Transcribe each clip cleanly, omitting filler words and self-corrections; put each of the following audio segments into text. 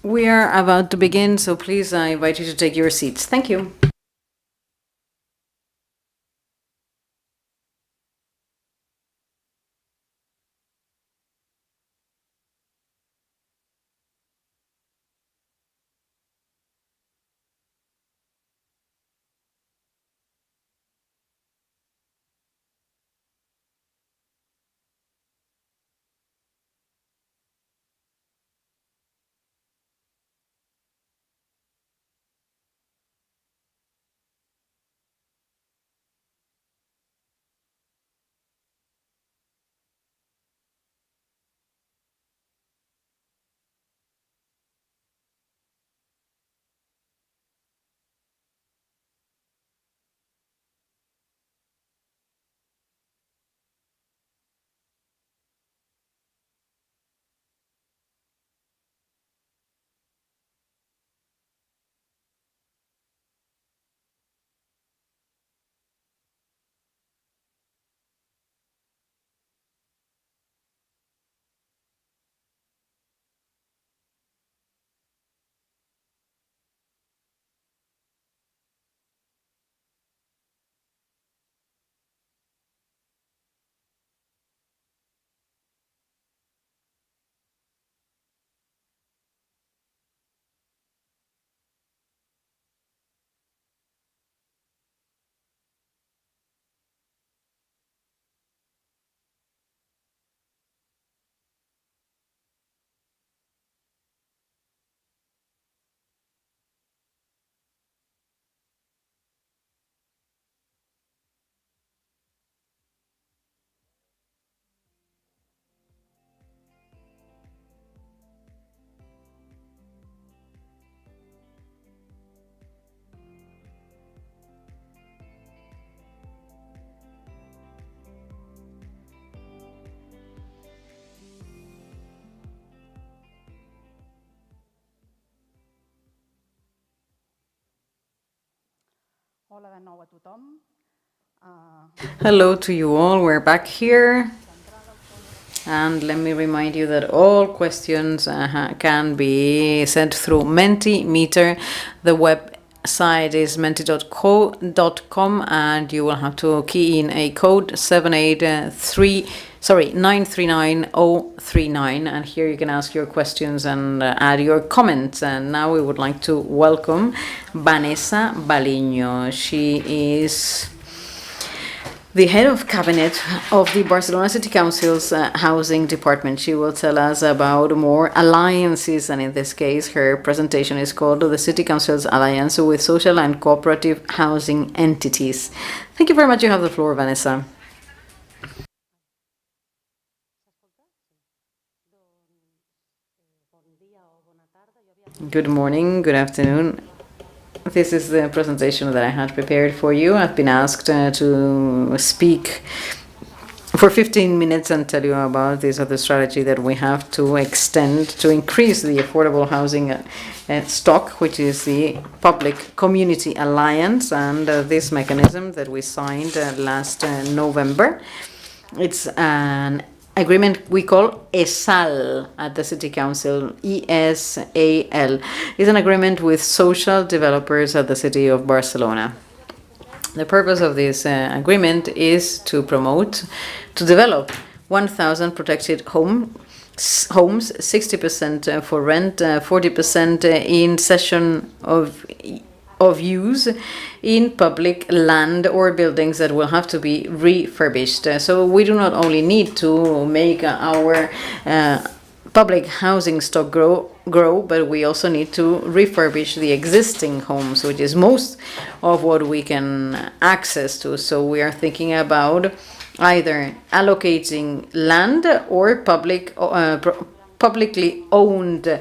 We are about to begin, so please, I invite you to take your seats. Thank you. Hello to you all. We're back here. And let me remind you that all questions can be sent through Mentimeter. The website is menti.co.com, and you will have to key in a code 939039, and here you can ask your questions and add your comments. And now we would like to welcome Vanessa Baliño. She is the head of cabinet of the Barcelona City Council's housing department. She will tell us about more alliances, and in this case, her presentation is called the City Council's Alliance with Social and Cooperative Housing Entities. Thank you very much. You have the floor, Vanessa. Good morning, good afternoon. This is the presentation that I had prepared for you. I've been asked to speak for 15 minutes and tell you about this other strategy that we have to extend to increase the affordable housing stock, which is the Public Community Alliance, and this mechanism that we signed last November. It's an agreement we call ESAL at the City Council, ESAL. It's an agreement with social developers at the city of Barcelona. The purpose of this agreement is to develop 1,000 protected homes, 60% for rent, 40% in cession of use in public land or buildings that will have to be refurbished. So we do not only need to make our public housing stock grow, but we also need to refurbish the existing homes, which is most of what we can access to. So we are thinking about either allocating land or publicly owned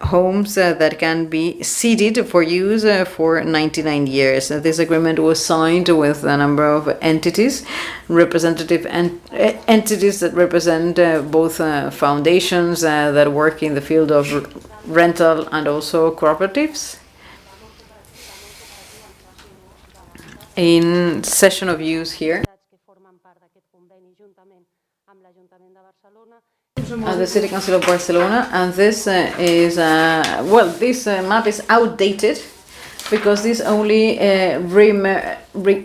homes that can be ceded for use for 99 years. This agreement was signed with a number of entities, representative entities that represent both foundations that work in the field of rental and also cooperatives. In session of use here, the City Council of Barcelona, and this this map is outdated because this only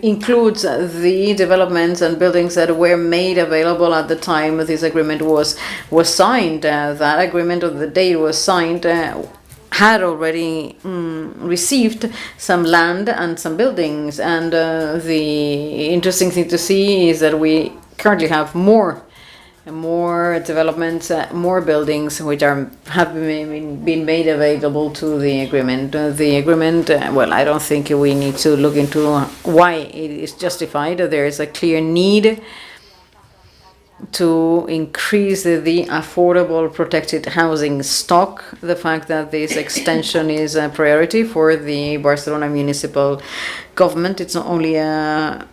includes the developments and buildings that were made available at the time this agreement was signed. That agreement on the day it was signed had already received some land and some buildings, and the interesting thing to see is that we currently have more developments, more buildings which have been made available to the agreement. The agreement, I don't think we need to look into why it is justified. There is a clear need to increase the affordable protected housing stock. The fact that this extension is a priority for the Barcelona municipal government. It's not only a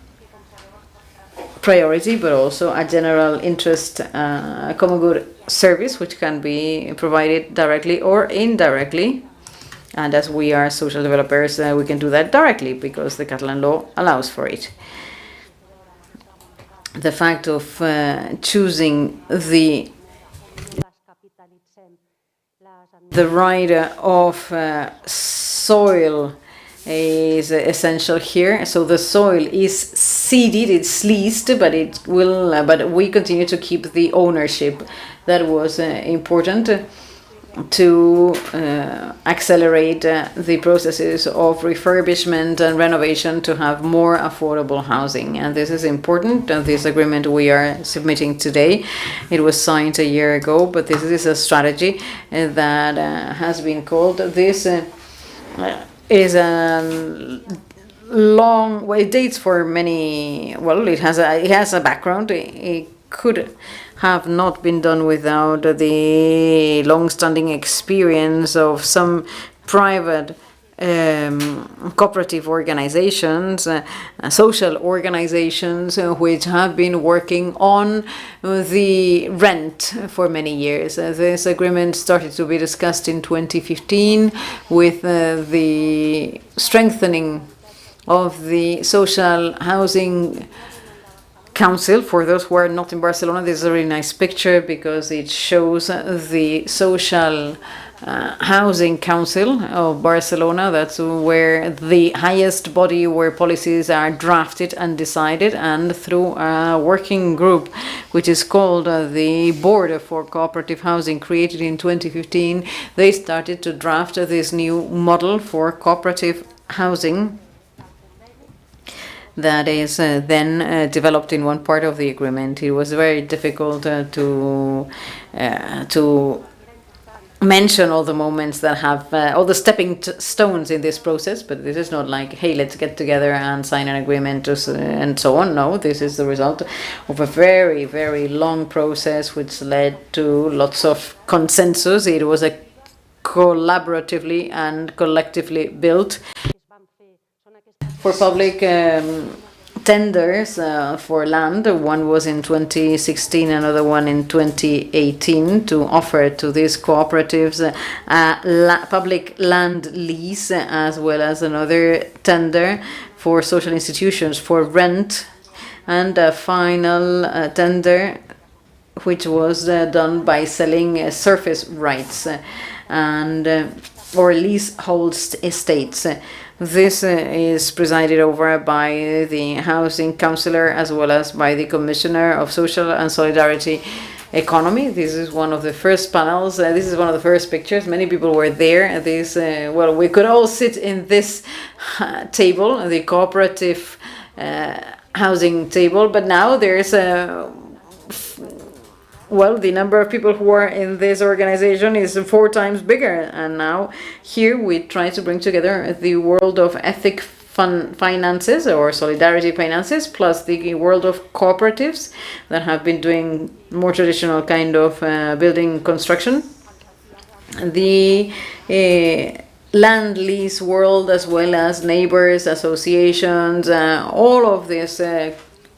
priority but also a general interest common good service which can be provided directly or indirectly, and as we are social developers we can do that directly because the Catalan law allows for it. The fact of choosing the right of soil is essential here. So the soil is ceded, it's leased, but but we continue to keep the ownership. That was important to accelerate the processes of refurbishment and renovation to have more affordable housing. And this is important. This agreement we are submitting today, it was signed a year ago, but this is a strategy that has been called. This is a long, it dates for many, it has a background. It could have not been done without the long-standing experience of some private cooperative organizations, social organizations which have been working on the rent for many years. This agreement started to be discussed in 2015 with the strengthening of the social housing council. For those who are not in Barcelona, this is a really nice picture because it shows the social housing council of Barcelona. That's where the highest body where policies are drafted and decided, and through a working group which is called the Board for Cooperative Housing, created in 2015, they started to draft this new model for cooperative housing that is then developed in one part of the agreement. It was very difficult to mention all the moments that have all the stepping stones in this process, but this is not like, hey, let's get together and sign an agreement and so on. No, this is the result of a very, very long process which led to lots of consensus. It was a collaboratively and collectively built for public tenders for land. One was in 2016, another one in 2018, to offer to these cooperatives public land lease, as well as another tender for social institutions for rent, and a final tender which was done by selling surface rights and or leasehold estates. This is presided over by the housing councillor as well as by the Commissioner of Social and Solidarity Economy. This is one of the first panels. This is one of the first pictures. Many people were there. This we could all sit in this table, the cooperative housing table, but now there's the number of people who are in this organization is 4 times bigger, and now here we try to bring together the world of ethic finances or solidarity finances plus the world of cooperatives that have been doing more traditional kind of building construction, the land lease world, as well as neighbors, associations, all of these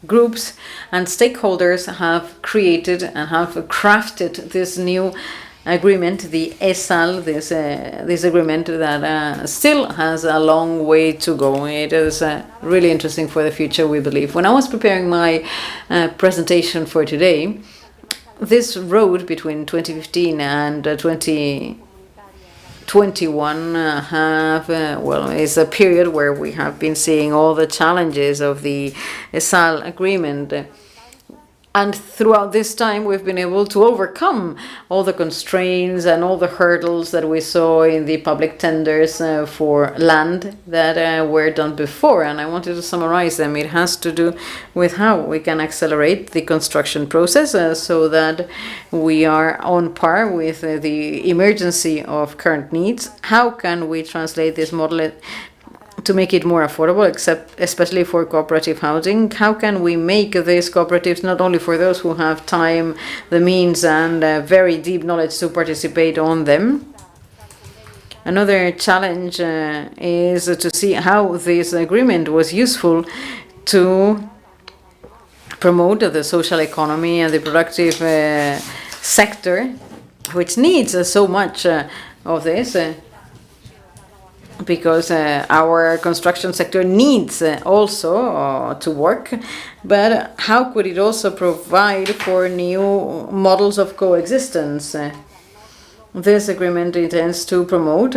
groups and stakeholders have created and have crafted this new agreement, the ESAL, this agreement that still has a long way to go. It is really interesting for the future, we believe. When I was preparing my presentation for today, this road between 2015 and 2021 is a period where we have been seeing all the challenges of the ESAL agreement. And throughout this time, we've been able to overcome all the constraints and all the hurdles that we saw in the public tenders for land that were done before. And I wanted to summarize them. It has to do with how we can accelerate the construction process so that we are on par with the emergency of current needs. How can we translate this model to make it more affordable, especially for cooperative housing? How can we make these cooperatives not only for those who have time, the means, and very deep knowledge to participate on them? Another challenge is to see how this agreement was useful to promote the social economy and the productive sector, which needs so much of this. Because our construction sector needs also to work, but how could it also provide for new models of coexistence? This agreement intends to promote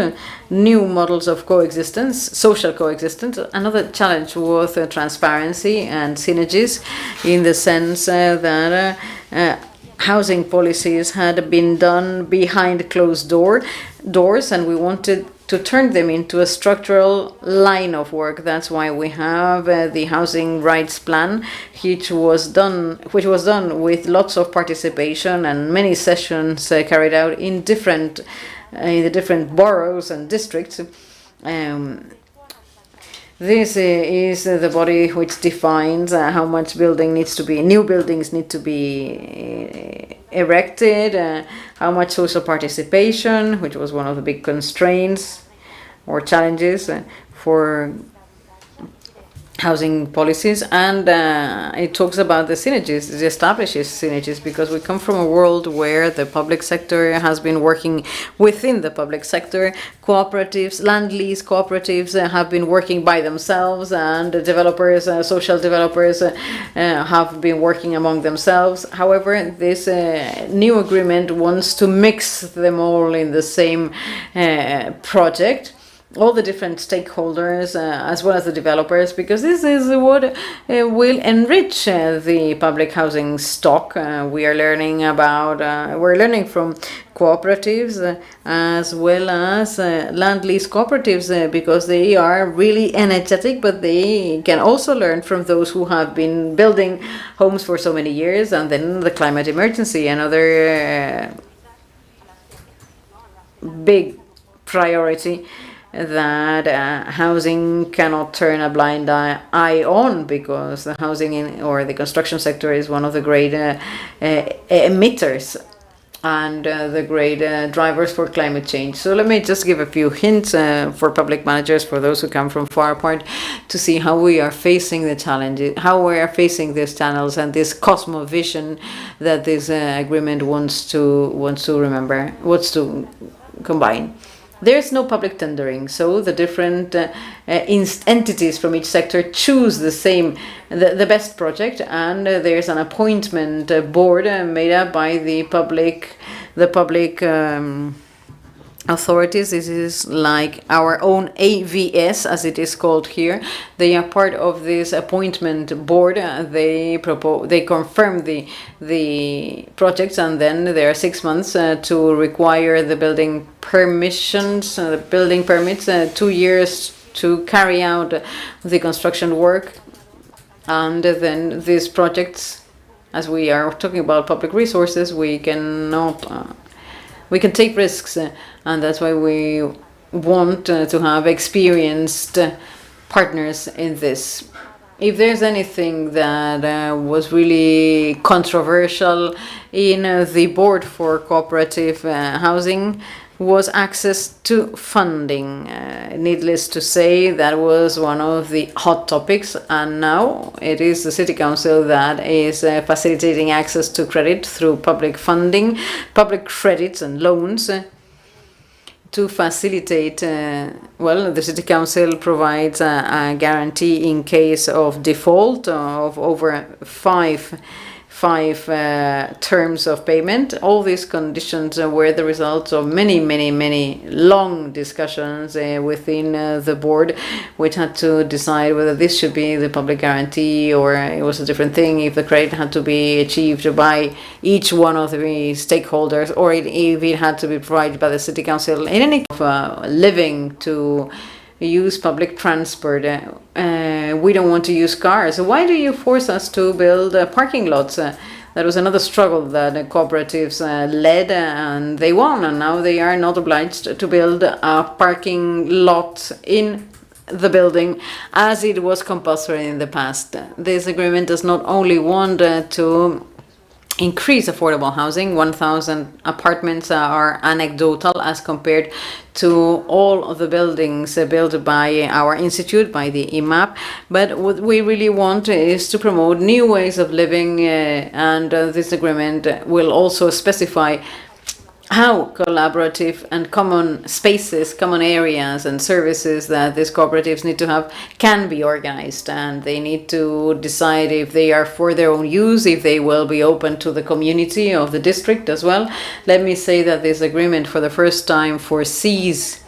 new models of coexistence, social coexistence. Another challenge was transparency and synergies, in the sense that housing policies had been done behind closed doors, and we wanted to turn them into a structural line of work. That's why we have the housing rights plan, which was done with lots of participation and many sessions carried out in the different boroughs and districts. This is the body which defines how much new buildings need to be erected, how much social participation, which was one of the big constraints or challenges for housing policies, and it talks about the synergies, it establishes synergies, because we come from a world where the public sector has been working within the public sector. Cooperatives, land lease cooperatives have been working by themselves, and developers, social developers have been working among themselves. However, this new agreement wants to mix them all in the same project, all the different stakeholders as well as the developers, because this is what will enrich the public housing stock. We're learning from cooperatives as well as land lease cooperatives, because they are really energetic, but they can also learn from those who have been building homes for so many years. And then the climate emergency, another big priority that housing cannot turn a blind eye on, because the housing or the construction sector is one of the great emitters and the great drivers for climate change. So let me just give a few hints for public managers, for those who come from far apart, to see how we are facing the challenges, how we are facing these channels and this cosmovision that this agreement wants to combine. There's no public tendering, so the different entities from each sector choose the best project, and there's an appointment board made up by the public authorities. This is like our own AVS, as it is called here. They are part of this appointment board. They confirm the projects, and then there are 6 months to require the building permissions, the building permits, 2 years to carry out the construction work, and then these projects, as we are talking about public resources, we can take risks, and that's why we want to have experienced partners in this. If there's anything that was really controversial in the board for cooperative housing, was access to funding. Needless to say, that was one of the hot topics, and now it is the City Council that is facilitating access to credit through public funding, public credits and loans. To facilitate, the City Council provides a guarantee in case of default of over 5 5 terms of payment. All these conditions were the result of many long discussions within the board, which had to decide whether this should be the public guarantee or it was a different thing, if the credit had to be achieved by each one of the stakeholders, or if it had to be provided by the city council. In any case, living to use public transport. We don't want to use cars. Why do you force us to build parking lots? That was another struggle that the cooperatives led, and they won, and now they are not obliged to build a parking lot in the building as it was compulsory in the past. This agreement does not only want to increase affordable housing. 1,000 apartments are anecdotal as compared to all of the buildings built by our institute, by the IMAP. But what we really want is to promote new ways of living, and this agreement will also specify how collaborative and common spaces, common areas and services that these cooperatives need to have can be organized, and they need to decide if they are for their own use, if they will be open to the community of the district as well. Let me say that this agreement for the first time foresees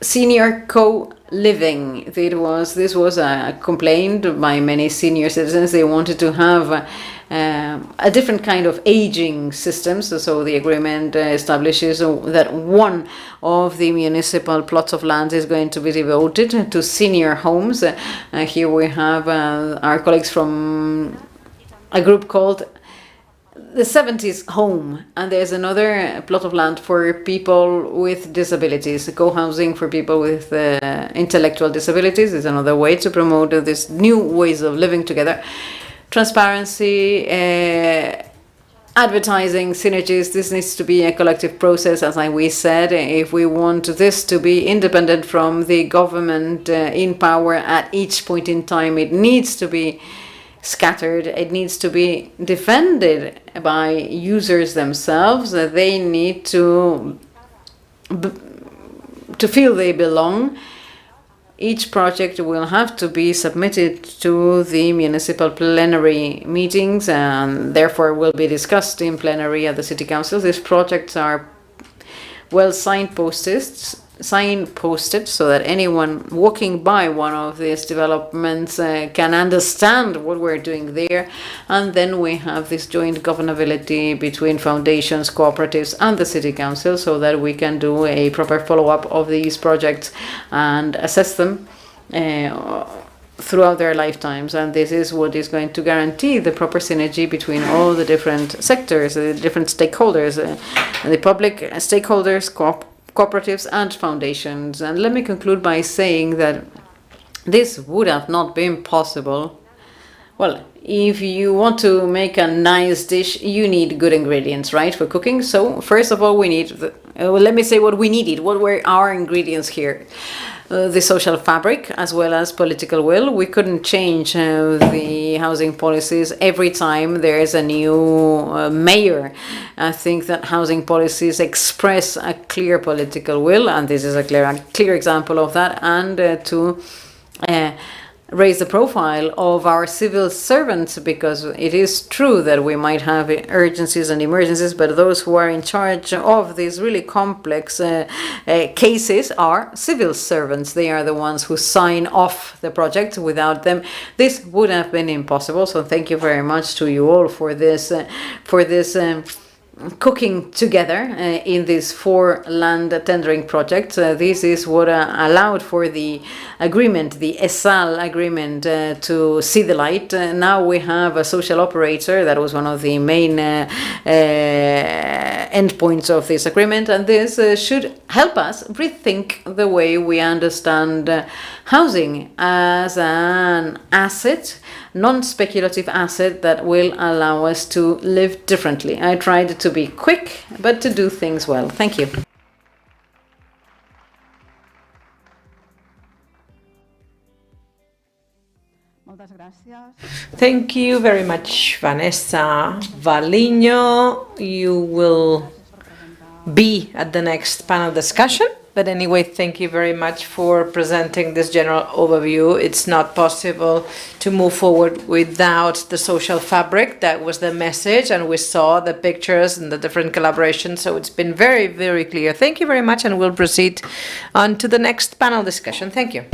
senior co-living. This was a complaint by many senior citizens. They wanted to have a different kind of aging systems. So the agreement establishes that one of the municipal plots of land is going to be devoted to senior homes. Here we have our colleagues from a group called the 70s Home, and there's another plot of land for people with disabilities. Co-housing for people with intellectual disabilities is another way to promote these new ways of living together. Transparency, advertising, synergies, this needs to be a collective process, as we said. If we want this to be independent from the government in power at each point in time, it needs to be scattered. It needs to be defended by users themselves. They need to feel they belong. Each project will have to be submitted to the municipal plenary meetings and therefore will be discussed in plenary at the city council. These projects are well signposted so that anyone walking by one of these developments can understand what we're doing there. And then we have this joint governability between foundations, cooperatives and the city council, so that we can do a proper follow-up of these projects and assess them throughout their lifetimes. And this is what is going to guarantee the proper synergy between all the different sectors, the different stakeholders, the public stakeholders, cooperatives and foundations. And let me conclude by saying that this would have not been possible. Well, if you want to make a nice dish, you need good ingredients, right, for cooking. So first of all, we need, let me say what we needed. What were our ingredients here? The social fabric as well as political will. We couldn't change the housing policies every time there is a new mayor. I think that housing policies express a clear political will, and this is a clear example of that, and to raise the profile of our civil servants, because it is true that we might have urgencies and emergencies, but those who are in charge of these really complex cases are civil servants. They are the ones who sign off the project. Without them, this would have been impossible. So thank you very much to you all for this cooking together in these 4 land tendering projects. This is what allowed for the agreement, the ESAL agreement, to see the light. Now we have a social operator. That was one of the main endpoints of this agreement, and this should help us rethink the way we understand housing as an asset, non-speculative asset that will allow us to live differently. I tried to be quick, but to do things well. Thank you. Thank you very much, Vanessa Valiño. You will be at the next panel discussion But anyway, thank you very much for presenting this general overview. It's not possible to move forward without the social fabric. That was the message, and we saw the pictures and the different collaborations. So it's been very, very clear. Thank you very much, and we'll proceed on to the next panel discussion. Thank you.